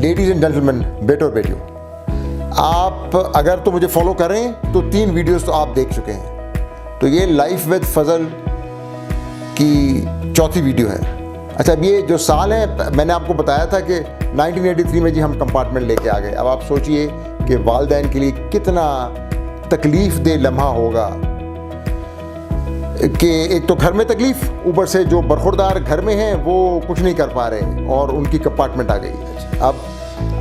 Ladies and gentleman, बेटो और बेटियों, आप अगर तो मुझे फॉलो करें तो 3 वीडियोस तो आप देख चुके हैं। तो ये लाइफ विद फजल की चौथी वीडियो है। अच्छा, अब ये जो साल है, मैंने आपको बताया था कि 1983 में जी हम कंपार्टमेंट लेके आ गए। अब आप सोचिए कि वालिदैन के लिए कितना तकलीफ़ दे लम्हा होगा कि एक तो घर में तकलीफ़, ऊपर से जो बरखुरदार घर में हैं वो कुछ नहीं कर पा रहे और उनकी कंपार्टमेंट आ गई। अब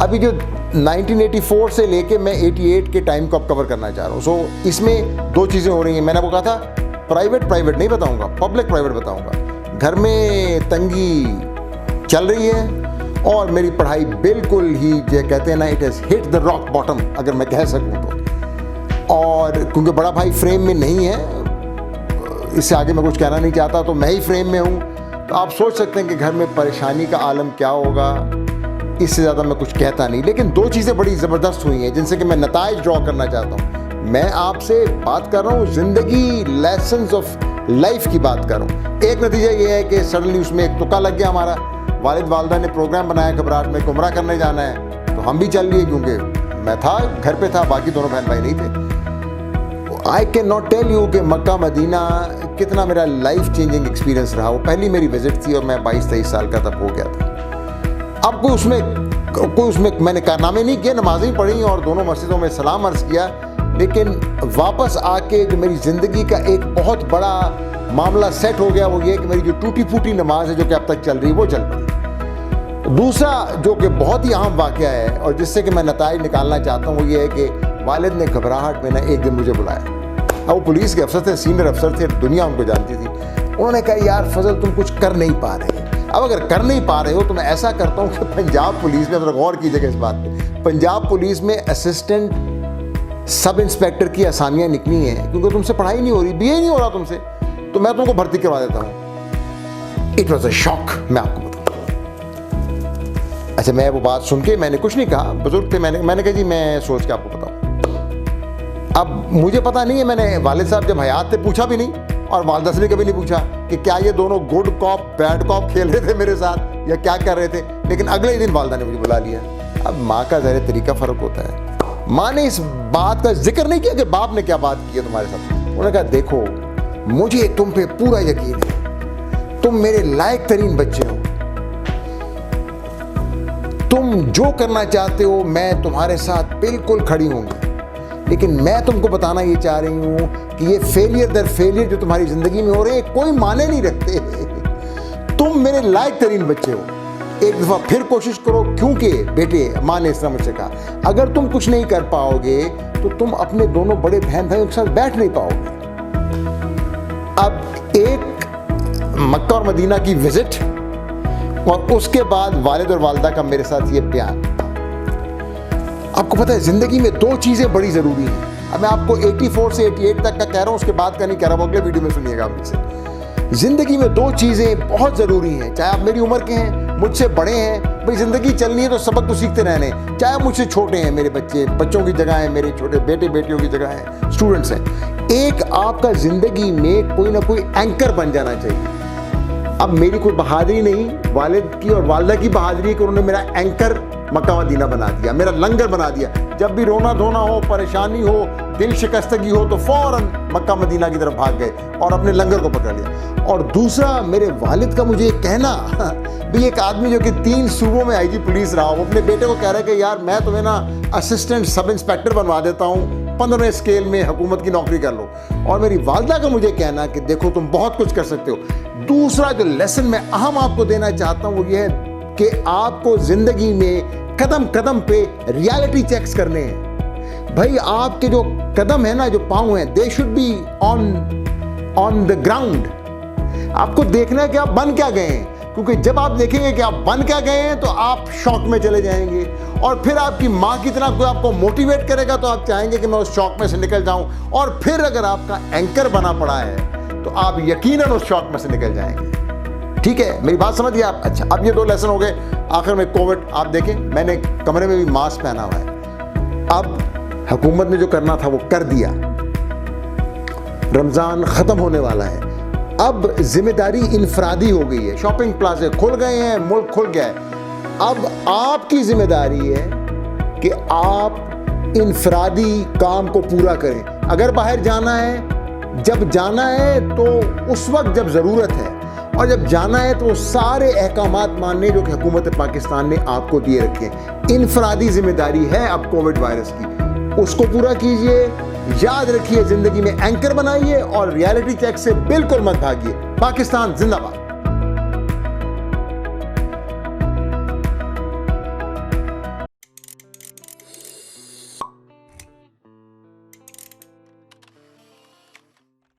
अभी जो 1984 से लेके मैं 88 के टाइम को अब कवर करना चाह रहा हूँ। सो इसमें 2 चीज़ें हो रही हैं। मैंने आपको कहा था प्राइवेट नहीं बताऊँगा, पब्लिक प्राइवेट बताऊँगा। घर में तंगी चल रही है और मेरी पढ़ाई बिल्कुल ही जो कहते हैं ना, it has hit the rock bottom, अगर मैं कह सकूँ तो। और क्योंकि बड़ा भाई फ्रेम में नहीं है, इससे आगे मैं कुछ कहना नहीं चाहता, तो मैं ही फ्रेम में हूँ। तो आप सोच सकते हैं कि घर में परेशानी का आलम क्या होगा। इससे ज़्यादा मैं कुछ कहता नहीं, लेकिन 2 चीज़ें बड़ी ज़बरदस्त हुई हैं जिनसे कि मैं नताइज ड्रॉ करना चाहता हूँ। मैं आपसे बात कर रहा हूँ ज़िंदगी, लेसन्स ऑफ लाइफ की बात कर रहा हूँ। एक नतीजा ये है कि सडनली उसमें एक तुक्का लग गया हमारा। वालिद वालदा ने प्रोग्राम बनाया घबराहट में, उम्रा करने जाना है, तो हम भी चल लिए क्योंकि मैं था, घर पे था, बाकी दोनों बहन भाई नहीं थे। I can not tell you कि मक्का मदीना कितना मेरा लाइफ चेंजिंग एक्सपीरियंस रहा। वो पहली मेरी विज़िट थी और मैं 22-23 साल का तब हो गया था। अब कोई उसमें मैंने कारनामे नहीं किए, नमाज़ें पढ़ी और दोनों मस्जिदों में सलाम अर्ज़ किया, लेकिन वापस आके जो मेरी ज़िंदगी का एक बहुत बड़ा मामला सेट हो गया वो ये कि मेरी जो टूटी फूटी नमाज है जो कि अब तक चल रही है वो चल पड़ी। दूसरा जो कि बहुत ही अहम वाक़या है और जिससे कि मैं नताइज निकालना चाहता हूँ वो ये है कि वालिद ने घबराहट में ना एक दिन मुझे बुलाया। अब वो पुलिस के अफसर थे, सीनियर अफसर थे, दुनिया उनको जानती थी। उन्होंने कहा, यार फजल तुम कुछ कर नहीं पा रहे। अब अगर कर नहीं पा रहे हो तो मैं ऐसा करता हूँ कि पंजाब पुलिस में, गौर कीजिएगा इस बात पे, पंजाब पुलिस में असिस्टेंट सब इंस्पेक्टर की आसामियाँ निकली हैं, क्योंकि तुमसे पढ़ाई नहीं हो रही, BA नहीं हो रहा तुमसे, तो मैं तुमको भर्ती करवा देता हूँ। इट वॉज अ शॉक, मैं आपको बताऊँ। अच्छा, मैं वो बात सुन के मैंने कुछ नहीं कहा, बुजुर्ग थे, मैंने कहा जी मैं सोच के आपको बताऊँ। अब मुझे पता नहीं है, मैंने वालिद साहब जब हयात थे पूछा भी नहीं और वालदा से भी कभी नहीं पूछा कि क्या ये दोनों गुड कॉप बैड कॉप खेल रहे थे मेरे साथ या क्या कर रहे थे। लेकिन अगले ही दिन वालदा ने मुझे बुला लिया। अब माँ का ज़ाहिर तरीका फ़र्क होता है। माँ ने इस बात का जिक्र नहीं किया कि बाप ने क्या बात की है तुम्हारे साथ। उन्होंने कहा, देखो मुझे तुम पे पूरा यकीन है, तुम मेरे लायक तरीन बच्चे हो, तुम जो करना चाहते हो मैं तुम्हारे साथ बिल्कुल खड़ी होंगी, लेकिन मैं तुमको बताना ये चाह रही हूँ कि ये फेलियर दर फेलियर जो तुम्हारी ज़िंदगी में हो रहे हैं कोई माने नहीं रखते। तुम मेरे लायक तरीन बच्चे हो, एक दफ़ा फिर कोशिश करो, क्योंकि बेटे, माँ ने इस तरह मुझसे कहा, अगर तुम कुछ नहीं कर पाओगे तो तुम अपने दोनों बड़े बहन भाइयों के साथ बैठ नहीं पाओगे। अब एक मक्का और मदीना की विज़िट और उसके बाद वालिद और वालदा का मेरे साथ ये बयान। आपको पता है ज़िंदगी में 2 चीज़ें बड़ी ज़रूरी हैं। अब मैं आपको 84 से 88 तक का कह रहा हूँ, उसके बाद का नहीं कह रहा, वो अगले वीडियो में सुनिएगा आप मुझसे। ज़िंदगी में 2 चीज़ें बहुत ज़रूरी हैं, चाहे आप मेरी उम्र के हैं, मुझसे बड़े हैं, भाई ज़िंदगी चलनी है तो सबक तो सीखते रहने, चाहे आप मुझसे छोटे हैं, मेरे बच्चों की जगह है, मेरे छोटे बेटे बेटियों की जगह है, स्टूडेंट्स हैं। एक आपका ज़िंदगी में कोई ना कोई एंकर बन जाना चाहिए। अब मेरी कोई बहादुरी नहीं, वालिद की और वालदा की बहादुरी है कि उन्होंने मेरा एंकर मक्का मदीना बना दिया, मेरा लंगर बना दिया। जब भी रोना धोना हो, परेशानी हो, दिल शिकस्तगी हो तो फौरन मक्का मदीना की तरफ भाग गए और अपने लंगर को पकड़ लिया। और दूसरा, मेरे वालिद का मुझे कहना, भी एक आदमी जो कि 3 सूबों में IG पुलिस रहा, वो अपने बेटे को कह रहा है कि यार मैं तुम्हें ना असिस्टेंट सब इंस्पेक्टर बनवा देता हूँ, 15वें स्केल में हुकूमत की नौकरी कर लो। और मेरी वालदा का मुझे कहना कि देखो तुम बहुत कुछ कर सकते हो। दूसरा जो लेसन मैं अहम आपको देना चाहता हूँ वो ये है कि आपको ज़िंदगी में कदम कदम पे रियलिटी चेक्स करने हैं। भाई आपके जो कदम है ना, जो पाँव हैं, they should be on the ground. आपको देखना है कि आप बन क्या गए हैं, क्योंकि जब आप देखेंगे कि आप बन क्या गए हैं तो आप शौक में चले जाएंगे और फिर आपकी माँ की तरह कोई आपको मोटिवेट करेगा तो आप चाहेंगे कि मैं उस शौक में से निकल जाऊं। और फिर अगर आपका एंकर बना पड़ा है तो आप यकीनन उस शौक में से निकल जाएंगे। ठीक है, मेरी बात समझिए आप। अच्छा, अब ये 2 लेसन हो गए। आखिर में कोविड, आप देखें मैंने कमरे में भी मास्क पहना हुआ है। अब हुकूमत ने जो करना था वो कर दिया, रमज़ान ख़त्म होने वाला है, अब जिम्मेदारी इनफरादी हो गई है। शॉपिंग प्लाजे खुल गए हैं, मुल्क खुल गया है। अब आपकी जिम्मेदारी है कि आप इनफरादी काम को पूरा करें। अगर बाहर जाना है, जब जाना है तो उस वक्त जब ज़रूरत है, और जब जाना है तो सारे अहकामात मानने जो कि हुकूमत पाकिस्तान ने आपको दिए रखे। इनफरादी जिम्मेदारी है अब कोविड वायरस की, उसको पूरा कीजिए। याद रखिए, ज़िंदगी में एंकर बनाइए और रियलिटी चेक से बिल्कुल मत भागिए। पाकिस्तान जिंदाबाद।